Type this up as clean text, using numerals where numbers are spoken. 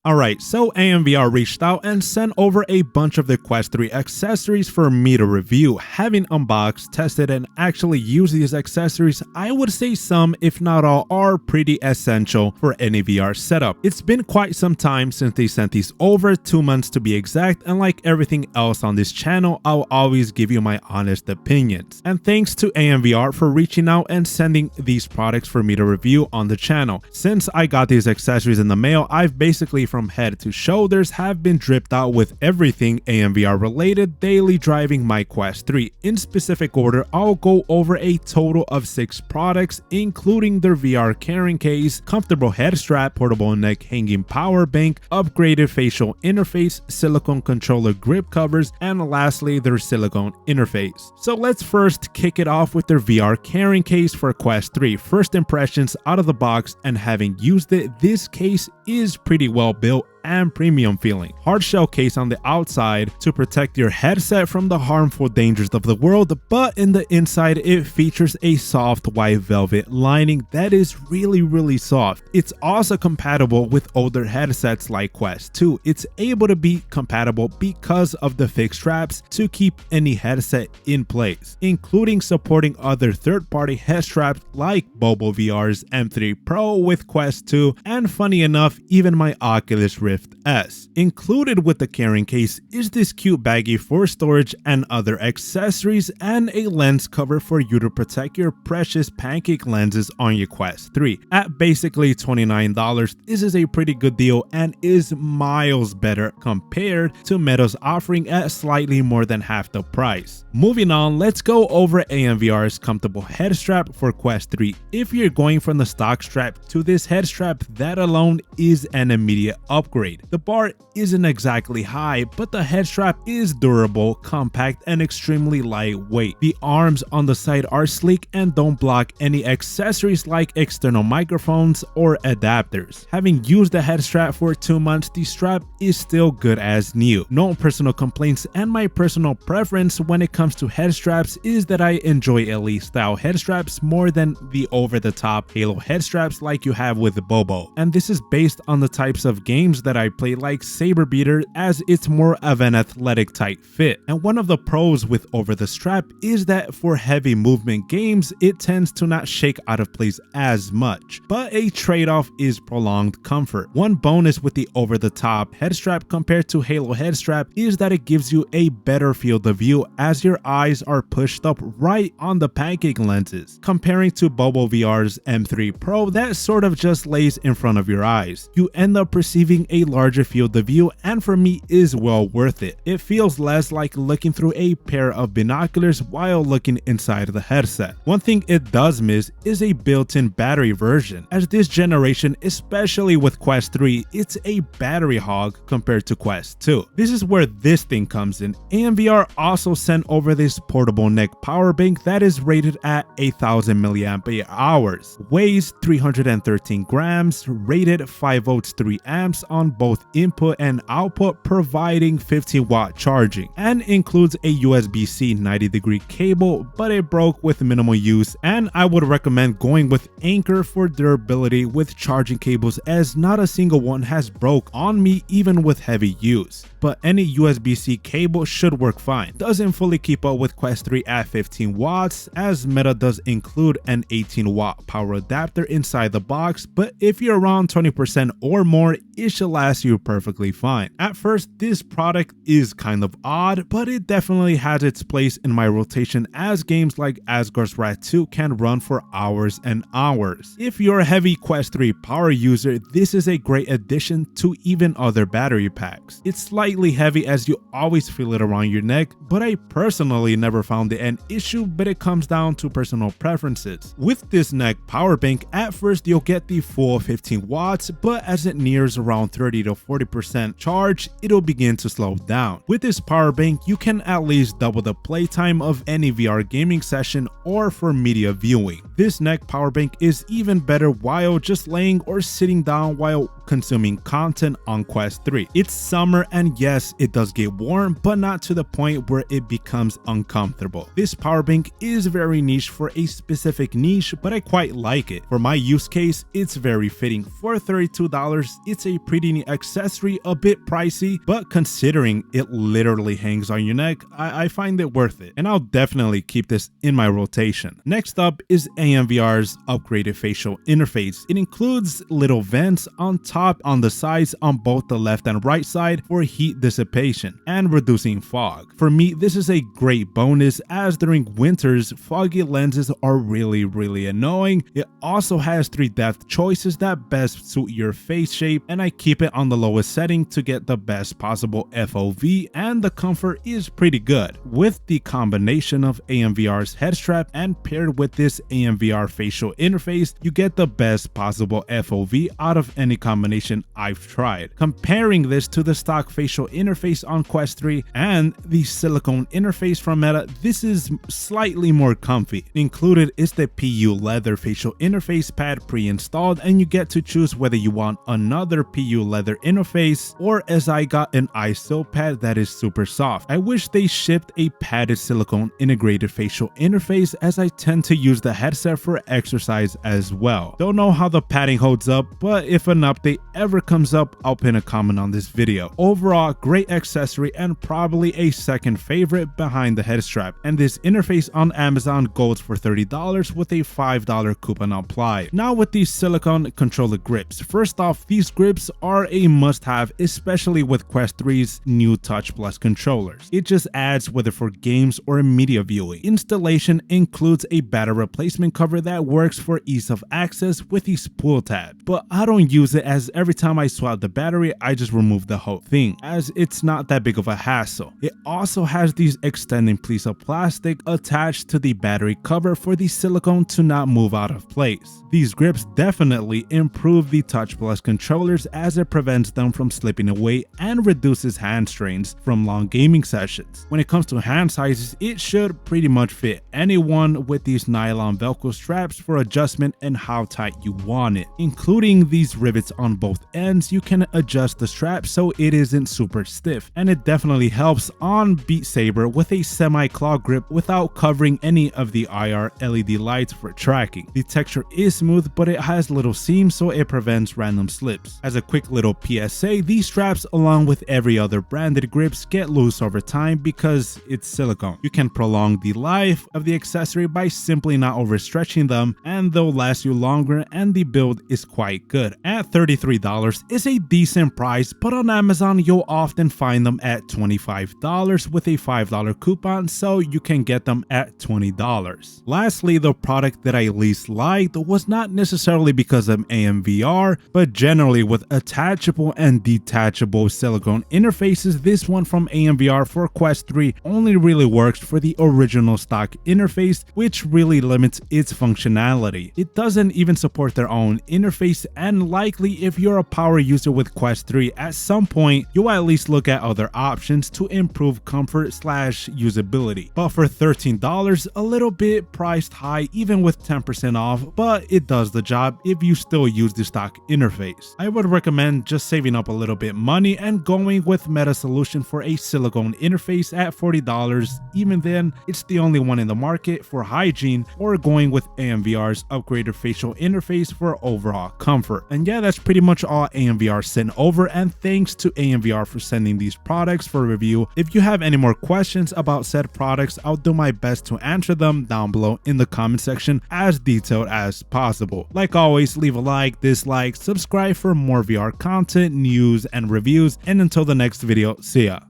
Alright, so AMVR reached out and sent over a bunch of the Quest 3 accessories for me to review. Having unboxed, tested, and actually used these accessories, I would say some, if not all, are pretty essential for any VR setup. It's been quite some time since they sent these over, 2 months to be exact, and like everything else on this channel, I'll always give you my honest opinions. And thanks to AMVR for reaching out and sending these products for me to review on the channel. Since I got these accessories in the mail, I've basically from head to shoulders have been dripped out with everything AMVR related daily driving my Quest 3. In specific order, I'll go over a total of 6 products, including their VR carrying case, comfortable head strap, portable neck hanging power bank, upgraded facial interface, silicone controller grip covers, and lastly their silicone interface. So let's first kick it off with their VR carrying case for Quest 3. First impressions out of the box, and having used it, this case is pretty well built and premium feeling. Hard shell case on the outside to protect your headset from the harmful dangers of the world, but in the inside it features a soft white velvet lining that is really soft. It's also compatible with older headsets like Quest 2. It's able to be compatible because of the fixed straps to keep any headset in place, including supporting other third-party head straps like BOBOVR's M3 Pro with Quest 2, and funny enough, even my Oculus Rift S. Included with the carrying case is this cute baggie for storage and other accessories, and a lens cover for you to protect your precious pancake lenses on your Quest 3. At basically $29, this is a pretty good deal and is miles better compared to Meta's offering at slightly more than half the price. Moving on, let's go over AMVR's comfortable head strap for Quest 3. If you're going from the stock strap to this head strap, that alone is an immediate upgrade. The bar isn't exactly high, but the head strap is durable, compact, and extremely lightweight. The arms on the side are sleek and don't block any accessories like external microphones or adapters. Having used the head strap for 2 months, the strap is still good as new. No personal complaints, and my personal preference when it comes to head straps is that I enjoy Elite style head straps more than the over-the-top Halo head straps like you have with the Bobo. And this is based on the types of games that I play like Saber Beater, as it's more of an athletic tight fit. And one of the pros with over the strap is that for heavy movement games it tends to not shake out of place as much, but a trade-off is prolonged comfort. One bonus with the over the top head strap compared to Halo head strap is that it gives you a better field of view as your eyes are pushed up right on the pancake lenses, comparing to BOBOVR's M3 Pro that sort of just lays in front of your eyes. You end up perceiving a larger field of view, and for me is well worth it. It feels less like looking through a pair of binoculars while looking inside the headset. One thing it does miss is a built-in battery version, as this generation, especially with Quest 3, it's a battery hog compared to Quest 2. This is where this thing comes in. AMVR also sent over this portable neck power bank that is rated at 1000 milliampere hours, weighs 313 grams, rated 5 volts 3 amps on both input and output, providing 15-watt charging, and includes a USB-C 90-degree cable, but it broke with minimal use, and I would recommend going with Anchor for durability with charging cables, as not a single one has broke on me even with heavy use. But any USB-C cable should work fine. Doesn't fully keep up with Quest 3 at 15 watts, as Meta does include an 18-watt power adapter inside the box, but if you're around 20% or more, it should last you perfectly fine. At first, this product is kind of odd, but it definitely has its place in my rotation, as games like Asgard's Wrath 2 can run for hours and hours. If you're a heavy Quest 3 power user, this is a great addition to even other battery packs. It's slightly heavy as you always feel it around your neck, but I personally never found it an issue, but it comes down to personal preferences. With this neck power bank, at first you'll get the full 15 watts, but as it nears around 30 to 40% charge, it'll begin to slow down. With this power bank, you can at least double the playtime of any VR gaming session or for media viewing. This neck power bank is even better while just laying or sitting down while consuming content on Quest 3. It's summer and yes, it does get warm, but not to the point where it becomes uncomfortable. This power bank is very niche for a specific niche, but I quite like it. For my use case, it's very fitting. For $32, it's a pretty neat accessory, a bit pricey, but considering it literally hangs on your neck, I find it worth it, and I'll definitely keep this in my rotation. Next up is AMVR's upgraded facial interface. It includes little vents on top, on the sides, on both the left and right side for heat dissipation and reducing fog. For me, this is a great bonus, as during winters, foggy lenses are really annoying. It also has 3 depth choices that best suit your face shape, and I keep it on the lowest setting to get the best possible FOV, and the comfort is pretty good. With the combination of AMVR's Headstrap and paired with this AMVR facial interface, you get the best possible FOV out of any combination I've tried. Comparing this to the stock facial interface on Quest 3 and the silicone interface from Meta, this is slightly more comfy. Included is the PU leather facial interface pad pre-installed, and you get to choose whether you want another PU leather interface or, as I got, an ISO pad that is super soft. I wish they shipped a padded silicone integrated facial interface, as I tend to use the headset for exercise as well. Don't know how the padding holds up, but if an update ever comes up, I'll pin a comment on this video. Overall, great accessory and probably a second favorite behind the Headstrap, and this interface on Amazon goes for $30 with a $5 coupon applied. Now with these silicone controller grips. First off, these grips are a must-have, especially with Quest 3's new Touch Plus controllers. It just adds, whether for games or media viewing. Installation includes a battery replacement cover that works for ease of access with the spool tab, but I don't use it, as every time I swap the battery, I just remove the whole thing, as it's not that big of a hassle. It also has these extending pieces of plastic attached to the battery cover for the silicone to not move out of place. These grips definitely improve the Touch Plus controllers, as it prevents them from slipping away and reduces hand strains from long gaming sessions. When it comes to hand sizes, it should pretty much fit anyone, with these nylon velcro straps for adjustment and how tight you want it. Including these rivets on both ends, you can adjust the strap so it isn't super stiff, and it definitely helps on Beat Saber with a semi-claw grip without covering any of the IR LED lights for tracking. The texture is smooth, but it has little seams, so it prevents random slips. As a quick little PSA, these straps, along with every other branded grips, get loose over time because it's silicone. You can prolong the life of the accessory by simply not overstretching them, and they'll last you longer, and the build is quite good. At $33 is a decent price, but on Amazon you'll often find them at $25 with a $5 coupon, so you can get them at $20. Lastly, the product that I least liked was not necessarily because of AMVR, but generally with attachable and detachable silicone interfaces. This one from AMVR for Quest 3 only really works for the original stock interface, which really limits its functionality. It doesn't even support their own interface, and likely if you're a power user with Quest 3, at some point you'll at least look at other options to improve comfort / usability. But for $13, a little bit priced high even with 10% off, but it does the job if you still use the stock interface. I would recommend just saving up a little bit money and going with Meta solution for a silicone interface at $40. Even then, it's the only one in the market for hygiene, or going with AMVR's upgraded facial interface for overall comfort. And yeah, that's pretty much all AMVR sent over, and thanks to AMVR for sending these products for review. If you have any more questions about said products, I'll do my best to answer them down below in the comment section as detailed as possible. Like always, leave a like, dislike, subscribe for more VR content, news, and reviews, and until the next video, see ya.